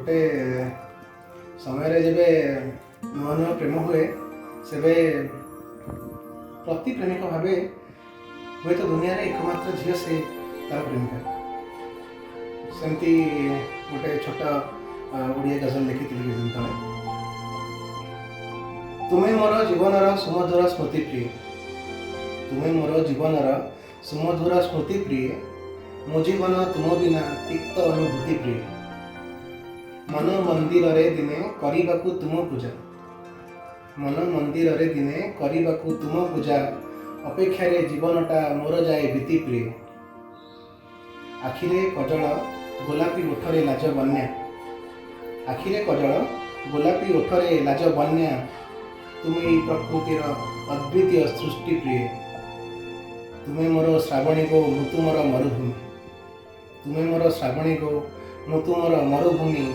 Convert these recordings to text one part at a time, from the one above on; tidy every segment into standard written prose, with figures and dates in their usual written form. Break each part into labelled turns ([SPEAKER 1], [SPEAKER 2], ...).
[SPEAKER 1] गोटे समय जब नुआ नुआ प्रेम हुए से प्रति प्रेमिक भाव हे तो दुनिया रे एकमात्र झील से तार प्रेमिका सेमती गोटे छोट ओडिया गजल लिखी किछ दिन तले। तुम्हें मोर जीवनर सुमधुर स्मृति प्रिय, तुम्हें मोर जीवनर सुमधुर स्मृति प्रिय, मो जीवन तुम बिना तिक्त अनुभूति प्रिय। मन मंदिर रे दिने करिबाकु तुम पूजा, मन मंदिर रे दिने करिबाकु तुम पूजा, अपेक्षा रे जीवनटा मोर जाए बीती प्रिय। आखिरे कजल गोलापी ओठरे लाज बन्या, आखिरे कजल गोलापी ओठरे लाज बन्या, तुम्हें प्रकृतिर अद्वितीय सृष्टि प्रिय। तुम्हें मोर श्रावणी गो मृत्यु मोर मरुभूमि, तुम्हें मोर श्रावणी गो मृत्यु मोर मरुभूमि,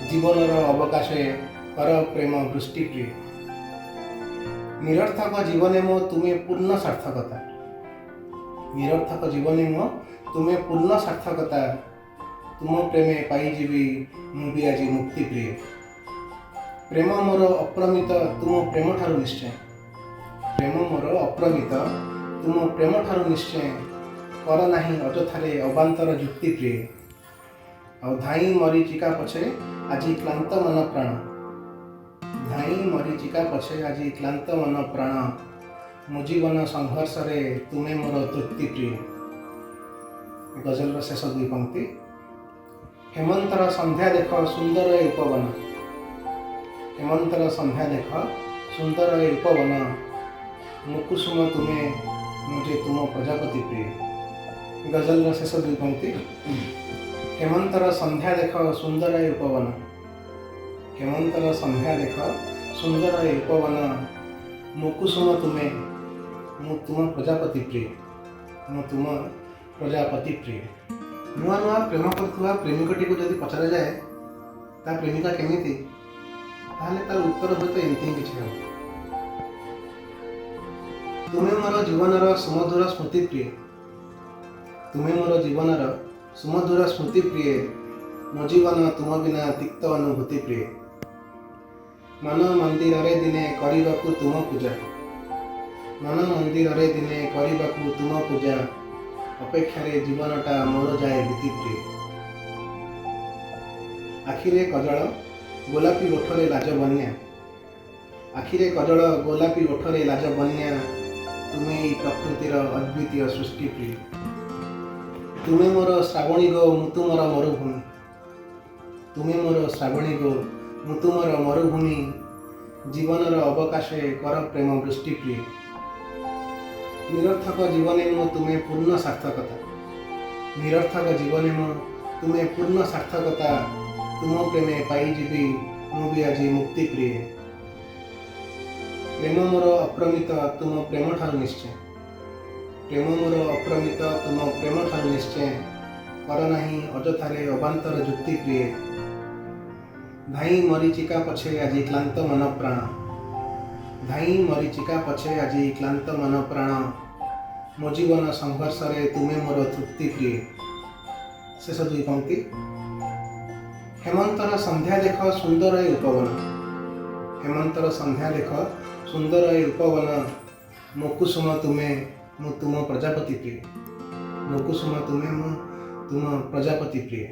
[SPEAKER 1] जीवनर अवकाशे कर प्रेम वृष्टि प्रिय। निरर्थक जीवने मो तुम्हें पूर्ण सार्थकता, निरर्थक जीवने मो तुम्हें पूर्ण सार्थकता, तुम प्रेमे पाइजिबी मुझे आज मुक्ति प्रिय। प्रेम मोर अप्रमित तुम प्रेम ठारू निश्चय, प्रेम मोर अप्रमित तुम प्रेम ठारू निश्चय, कर नाही अजथारे अबांतर जुक्ति प्रिय। आ धाई मरीचिका पछे आज क्लांत मन प्राण, धाई मरीचिका पछे आज क्लांत मन प्राण, मो जीवन संघर्ष रे तुम्हें मोर तृप्ति प्रिय। गजल शेष दुई पंक्ति। हेमंतर संध्या देख सुंदर ए उपवन, हेमंतर संध्या देख सुंदर ए उपवन, मुकुसुम तुम्हें मुझे तुम प्रजापति प्रिय। गजल शेष दुई पंक्ति। हेमंतर संध्या देख सुंदर ए उपवन, हेमंतर संध्या देख सुंदर ए उपवन, मुकुसुम तुम्हें मु तुम प्रजापति प्रिय, मु तुम प्रजापति प्रिय। नुआ नुआ प्रेम करुवा प्रेमिकटी को जदि पचरा जाए ता प्रेमिका केमिति, ताहले तार उत्तर होते एमती ही किछि हम। तुम्हें मोर जीवनर सुमधुर स्मृति प्रिय, तुम्हें मोर जीवनर सुमधुर स्मृति प्रिय, मो जीवन तुम बिना तिक्त अनुभूति प्रिय। मन मंदिर रे दिने करिबाकु तुम पूजा, मन मंदिर रे दिने करिबाकु तुम पूजा, अपेक्षा रे जीवनटा मोर जाए बीती प्रिय। आखिरे कजल गोलापी ओठरे लाज बन्या, आखिरे कजल गोलापी ओठरे लाज बन्या, तुम्हें प्रकृतिर अद्वितीय सृष्टि प्रिय। तुम्हें मोर श्रावणी गो मृत्यु मोर मरुभूमि, तुम्हें मोर श्रावणी गो मृत्यु मोर मरुभूमि, जीवनर अवकाशे कर प्रेम वृष्टि प्रिय। निरर्थक जीवने मो तुम्हें पूर्ण सार्थकता, निरर्थक जीवने मो तुम्हें पूर्ण सार्थकता, तुम प्रेमे पाइजिबी मुझे आज मुक्ति प्रिय। प्रेम मोर अप्रमित तुम प्रेम ठारू निश्चय, प्रेम मोर अप्रमित तुम प्रेम ठारू निश्चय, कर नाही अजथारे अबांतर जुक्ति प्रिय। धाई मरीचिका पछे आज क्लांत मन प्राण, धाई मरीचिका पछे आज क्लांत मन प्राण, मो जीवन संघर्ष रे तुम्हें मोर तृप्ति प्रिय। शेष दुई पंक्ति। हेमंतर संध्या देख सुंदर ए उपवन, हेमंतर संध्या देख सुंदर ए उपवन, मुकुसुम तुम्हें मु तुम प्रजापति प्रिय, मुकुसुम तुम्हें मु तुम प्रजापति प्रिय।